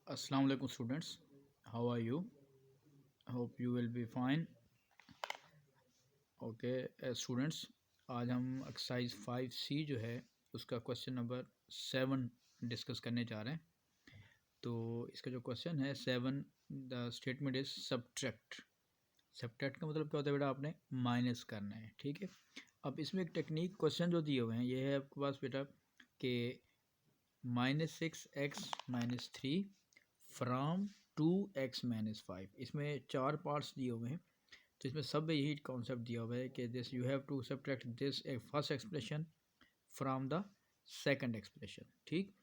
Assalamu alaikum students, how are you? Hope you will be fine. Okay, students, आज हम exercise 5C जो है उसका क्वेश्चन नंबर 7 डिस्कस करने जा रहे हैं। तो इसका जो क्वेश्चन है 7, the statement is subtract. Subtract का मतलब क्या होता है बेटा, आपने माइनस करना है, ठीक है। अब इसमें एक टेक्निक क्वेश्चन जो दिए हुए हैं ये है आपके पास बेटा कि -6x-3 फ्राम 2x-5। इसमें 4 पार्ट्स दिए हुए हैं, तो इसमें सब में यही कॉन्सेप्ट दिया हुआ है कि this you have to subtract this first expression from the second expression, ठीक।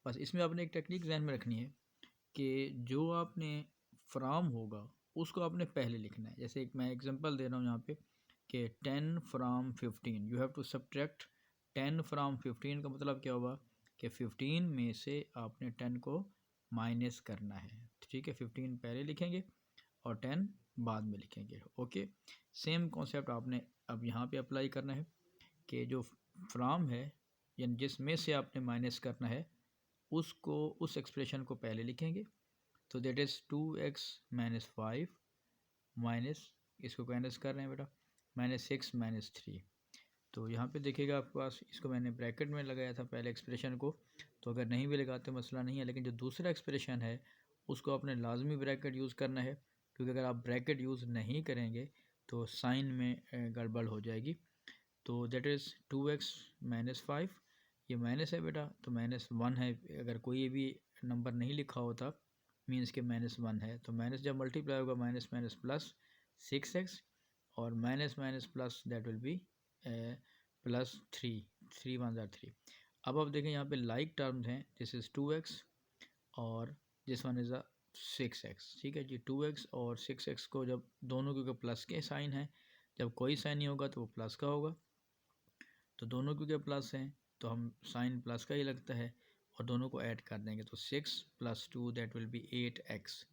बस इसमें आपने एक टेक्निक ध्यान में रखनी है कि जो आपने फ्राम होगा उसको आपने पहले लिखना है। जैसे एक मैं एग्जांपल दे रहा हूँ यहाँ पे कि 10 from 15, you have to subtract 10 from 15 का मतलब क्या होगा कि 15 में से आपने 10 को माइनस करना है, ठीक है। 15 पहले लिखेंगे और 10 बाद में लिखेंगे। ओके, सेम कॉन्सेप्ट आपने अब यहाँ पे अप्लाई करना है कि जो फ्राम है यानी जिसमें से आपने माइनस करना है उसको, उस एक्सप्रेशन को पहले लिखेंगे। तो दैट इज़ 2x-5 माइनस, इसको माइनस कर रहे हैं बेटा, -6-3। तो यहाँ पे देखिएगा आपके पास, इसको मैंने ब्रैकेट में लगाया था पहले एक्सप्रेशन को, तो अगर नहीं भी लगाते मसला नहीं है, लेकिन जो दूसरा एक्सप्रेशन है उसको आपने लाजमी ब्रैकेट यूज़ करना है, क्योंकि अगर आप ब्रैकेट यूज़ नहीं करेंगे तो साइन में गड़बड़ हो जाएगी। तो दैट इज़ 2x-5, ये माइनस है बेटा तो -1 है। अगर कोई भी नंबर नहीं लिखा होता मीन्स के -1 है, तो माइनस जब मल्टीप्लाई होगा माइनस माइनस प्लस 6x, और minus minus plus that will be +3, 3 1 ज़ा 3। अब आप देखें यहाँ पे लाइक टर्म्स हैं, दिस इज़ 2x और दिस वन इज़ 6x, ठीक है जी। 2x और 6x को जब दोनों क्योंकि प्लस के साइन हैं, जब कोई साइन नहीं होगा तो वो प्लस का होगा, तो दोनों क्योंकि प्लस हैं तो हम साइन प्लस का ही लगता है और दोनों को ऐड कर देंगे, तो 6 + 2 दैट विल बी 8x।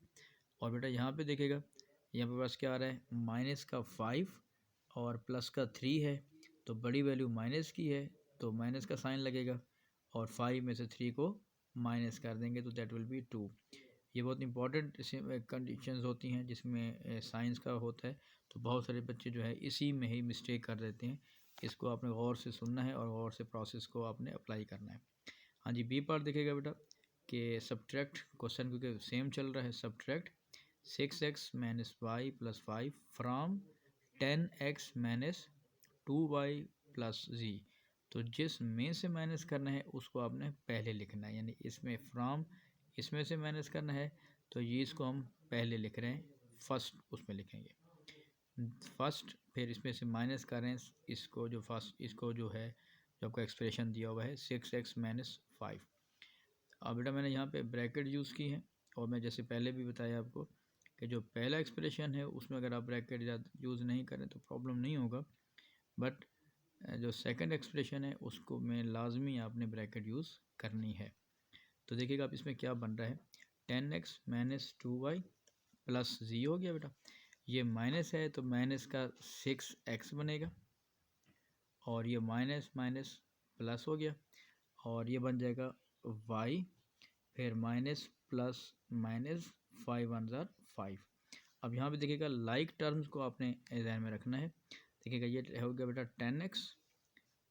और बेटा यहाँ पे देखिएगा, यहाँ पे पास क्या आ रहा है, माइनस का 5 और प्लस का 3 है, तो बड़ी वैल्यू माइनस की है तो माइनस का साइन लगेगा, और 5 में से 3 को माइनस कर देंगे तो दैट विल बी 2। ये बहुत इंपॉर्टेंट कंडीशंस होती हैं जिसमें साइंस का होता है, तो बहुत सारे बच्चे जो है इसी में ही मिस्टेक कर देते हैं। इसको आपने गौर से सुनना है और गौर से प्रोसेस को आपने अप्लाई करना है। हाँ जी, बी पार्ट देखिएगा बेटा कि सब्ट्रैक्ट, क्वेश्चन क्योंकि सेम चल रहा है, subtract 6x - y + 5 from 10x - 2y + z। तो जिस में से माइनस करना है उसको आपने पहले लिखना है, यानी इसमें फ्राम, इसमें से माइनस करना है तो ये इसको हम पहले लिख रहे हैं, फर्स्ट उसमें लिखेंगे फर्स्ट, फिर इसमें से माइनस कर रहे हैं इसको, जो फर्स्ट इसको जो है जो आपका एक्सप्रेशन दिया हुआ है 6x - 5। अब बेटा मैंने यहाँ पे ब्रैकेट यूज़ की है, और मैं जैसे पहले भी बताया आपको कि जो पहला एक्सप्रेशन है उसमें अगर आप ब्रैकेट यूज़ नहीं करें तो प्रॉब्लम नहीं होगा, बट जो सेकंड एक्सप्रेशन है उसको में लाजमी आपने ब्रैकेट यूज़ करनी है। तो देखिएगा आप इसमें क्या बन रहा है, 10x - 2y + z हो गया बेटा, ये माइनस है तो माइनस का 6x बनेगा, और ये माइनस माइनस प्लस हो गया, और ये बन जाएगा y, फिर माइनस प्लस माइनस 5 1 ज़ा 5। अब यहाँ पे देखिएगा लाइक टर्म्स को आपने ध्यान में रखना है। देखिएगा ये हो गया बेटा 10x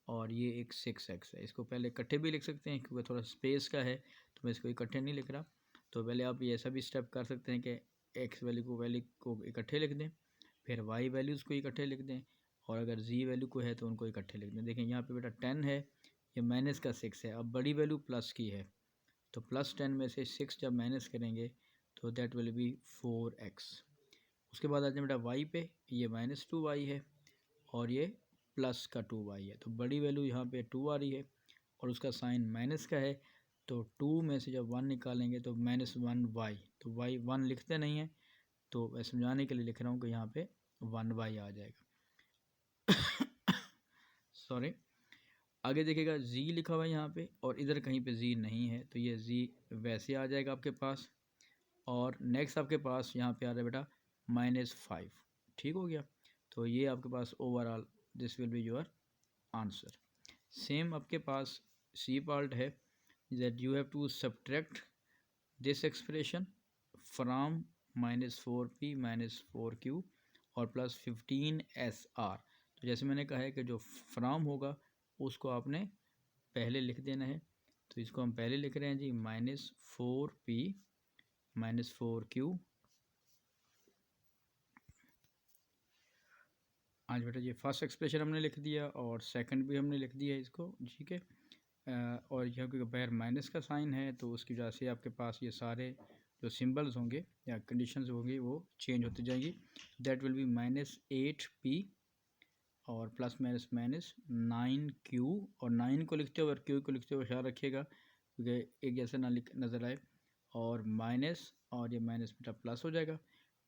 और ये एक 6x है, इसको पहले इकट्ठे भी लिख सकते हैं क्योंकि थोड़ा स्पेस का है तो मैं इसको इकट्ठे नहीं लिख रहा। तो पहले आप ये ऐसा भी स्टेप कर सकते हैं कि x वैल्यू को इकट्ठे लिख दें, फिर y वैल्यूज़ को इकट्ठे लिख दें, और अगर z वैल्यू को है तो उनको इकट्ठे लिख दें। देखें यहाँ पे बेटा 10 है, ये माइनस का 6 है, अब बड़ी वैल्यू प्लस की है तो +10 में से 6 जब माइनस करेंगे तो दैट विल बी 4x। उसके बाद आ जाए बेटा y पे, ये -2y है और ये प्लस का 2y है, तो बड़ी वैल्यू यहाँ पे 2 आ रही है और उसका साइन माइनस का है, तो 2 में से जब 1 निकालेंगे तो -1y, तो y 1 लिखते नहीं हैं तो मैं समझाने के लिए लिख रहा हूँ कि यहाँ पे 1y आ जाएगा। सॉरी, आगे देखिएगा z लिखा हुआ है यहाँ पे और इधर कहीं पे z नहीं है, तो ये z वैसे आ जाएगा आपके पास, और नेक्स्ट आपके पास यहाँ पे आ रहा है बेटा -5, ठीक हो गया। तो ये आपके पास overall this will be your answer. Same आपके पास सी पार्ट है, that you have to subtract this expression from -4p -4q और प्लस 15SR। तो जैसे मैंने कहा है कि जो फ्राम होगा उसको आपने पहले लिख देना है, तो इसको हम पहले लिख रहे हैं जी -4p -4q। आज बेटा ये फर्स्ट एक्सप्रेशन हमने लिख दिया और सेकंड भी हमने लिख दिया इसको, ठीक है। और यह क्योंकि बाहर माइनस का साइन है तो उसकी वजह से आपके पास ये सारे जो सिंबल्स होंगे या कंडीशंस होंगी वो चेंज होती जाएंगी। दैट विल बी -8p और प्लस माइनस माइनस 9q, और 9 को लिखते हुए और q को लिखते हुए ख्याल रखिएगा क्योंकि एक जैसा ना नज़र आए, और माइनस और ये माइनस बेटा प्लस हो जाएगा।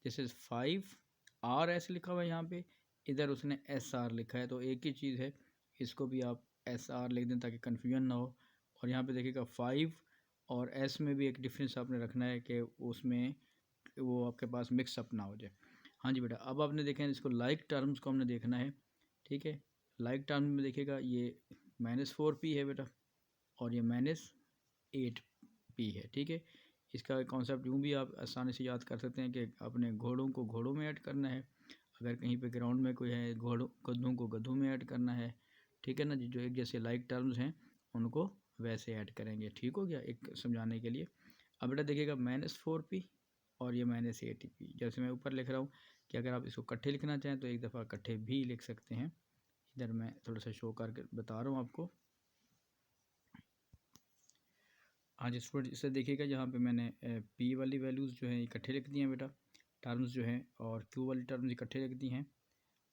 दिस इज़ 5R ऐसे लिखा हुआ है यहाँ पे, इधर उसने SR लिखा है, तो एक ही चीज़ है, इसको भी आप SR लिख दें ताकि कन्फ्यूजन ना हो। और यहाँ पे देखिएगा 5 और S में भी एक डिफरेंस आपने रखना है कि उसमें वो आपके पास मिक्सअप ना हो जाए। हाँ जी बेटा, अब आपने देखें इसको लाइक टर्म्स को हमने देखना है, ठीक है। लाइक टर्म में देखिएगा ये -4p है बेटा और ये -8p है, ठीक है। इसका कॉन्सेप्ट यूँ भी आप आसानी से याद कर सकते हैं कि अपने घोड़ों को घोड़ों में ऐड करना है, अगर कहीं पे ग्राउंड में कोई है घोड़ों गधों को गधों में ऐड करना है, ठीक है ना जी। जो एक जैसे लाइक टर्म्स हैं उनको वैसे ऐड करेंगे, ठीक हो गया, एक समझाने के लिए। अब बेटा देखिएगा -4p और ये -8p, जैसे मैं ऊपर लिख रहा हूँ कि अगर आप इसको इकट्ठे लिखना चाहें तो एक दफ़ा इकट्ठे भी लिख सकते हैं। इधर मैं थोड़ा सा शो करके बता रहा हूँ आपको। आज स्टूडेंट इसे देखिएगा, यहाँ पे मैंने p वाली वैल्यूज़ जो है इकट्ठे लिख दी हैं बेटा, टर्म्स जो हैं, और q वाली टर्म्स इकट्ठे लिख दी हैं,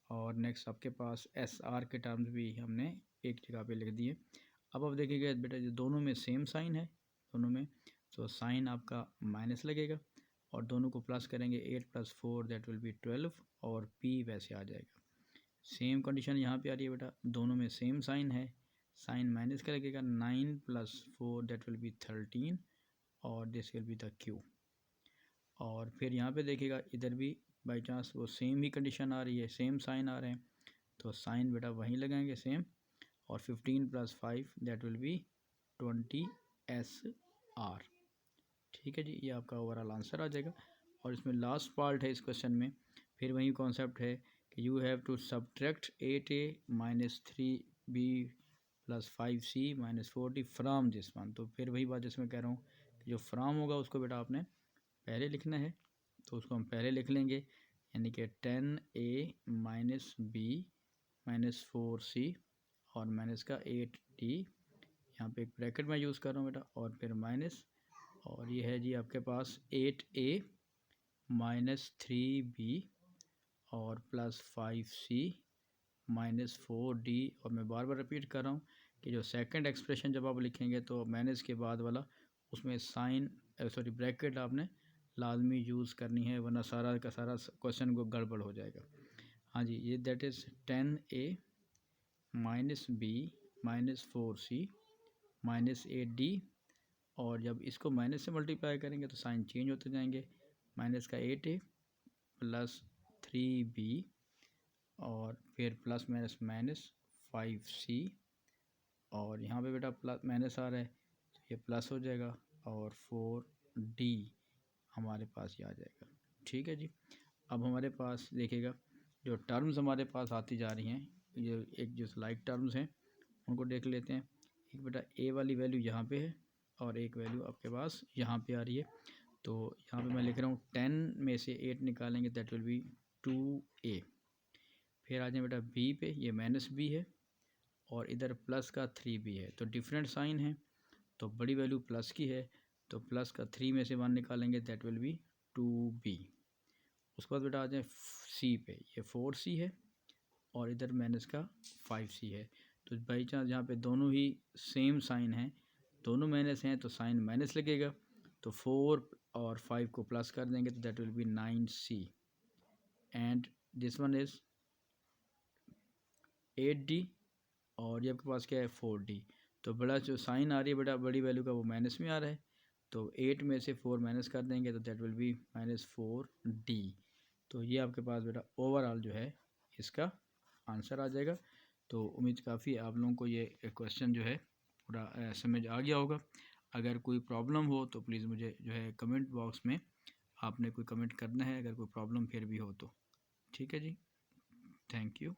और नेक्स्ट आपके पास SR के टर्म्स भी हमने एक जगह पे लिख दिए। अब आप देखिएगा बेटा ये दोनों में सेम साइन है, दोनों में, तो साइन आपका माइनस लगेगा और दोनों को प्लस करेंगे, 8 + 4 दैट विल बी 12 और p वैसे आ जाएगा। सेम कंडीशन यहाँ पे आ रही है बेटा, दोनों में सेम साइन है, साइन माइनस का लगेगा, 9 + 4 दैट विल बी 13 और this will be the q। और फिर यहाँ पे देखिएगा इधर भी बाई चांस वो सेम ही कंडीशन आ रही है, सेम साइन आ रहे हैं, तो साइन बेटा वहीं लगाएंगे सेम, और 15 + 5 दैट विल बी 20SR, ठीक है जी। ये आपका ओवरऑल आंसर आ जाएगा। और इसमें लास्ट पार्ट है इस क्वेश्चन में, फिर वही कॉन्सेप्ट है कि you have to subtract 8a - 3b + 5c - 4d from this one. तो फिर वही बात जिसमें कह रहा हूँ कि जो फ्राम होगा उसको बेटा आपने पहले लिखना है, तो उसको हम पहले लिख लेंगे, यानी कि 10a - b - 4c और माइनस का 8d, यहाँ पे एक ब्रैकेट में यूज़ कर रहा हूँ बेटा, और फिर माइनस, और ये है जी आपके पास 8a - 3b और प्लस 5c - 4d। और मैं बार बार रिपीट कर रहा हूँ कि जो सेकंड एक्सप्रेशन जब आप लिखेंगे तो माइनस के बाद वाला उसमें साइन सॉरी ब्रैकेट आपने लाजमी यूज़ करनी है, वरना सारा का सारा क्वेश्चन को गड़बड़ हो जाएगा। हाँ जी, ये that is 10a - b - 4c - 8d, और जब इसको माइनस से मल्टीप्लाई करेंगे तो साइन चेंज होते जाएंगे, माइनस का 8a + 3b और फिर प्लस माइनस माइनस 5c, और यहाँ पे बेटा प्लस माइनस आ रहा है तो ये प्लस हो जाएगा, और 4d हमारे पास ये आ जाएगा, ठीक है जी। अब हमारे पास देखिएगा जो टर्म्स हमारे पास आती जा रही हैं, ये एक जो लाइक टर्म्स हैं उनको देख लेते हैं। एक बेटा a वाली वैल्यू यहाँ पे है और एक वैल्यू आपके पास यहाँ पे आ रही है, तो यहाँ पे मैं लिख रहा हूँ 10 में से 8 निकालेंगे दैट विल बी 2a। फिर आ जाए बेटा b पे, ये -b है और इधर प्लस का 3b है, तो डिफरेंट साइन है, तो बड़ी वैल्यू प्लस की है, तो प्लस का 3 में से 1 निकालेंगे दैट विल बी 2b। उसके बाद बेटा आ जाए c पे, ये 4c है और इधर माइनस का 5c है, तो बाई चांस यहाँ पे दोनों ही सेम साइन हैं, दोनों माइनस हैं तो साइन माइनस लगेगा, तो 4 और 5 को प्लस कर देंगे तो that will be 9c and this one is 8d और ये आपके पास क्या है 4d। तो बड़ा जो साइन आ रही है बेटा बड़ी वैल्यू का वो माइनस में आ रहा है, तो 8 में से 4 माइनस कर देंगे तो दैट विल बी -4d। तो ये आपके पास बेटा ओवरऑल जो है इसका आंसर आ जाएगा। तो उम्मीद काफ़ी आप लोगों को ये क्वेश्चन जो है पूरा समझ आ गया होगा। अगर कोई प्रॉब्लम हो तो प्लीज़ मुझे जो है कमेंट बॉक्स में आपने कोई कमेंट करना है, अगर कोई प्रॉब्लम फिर भी हो तो। ठीक है जी, थैंक यू।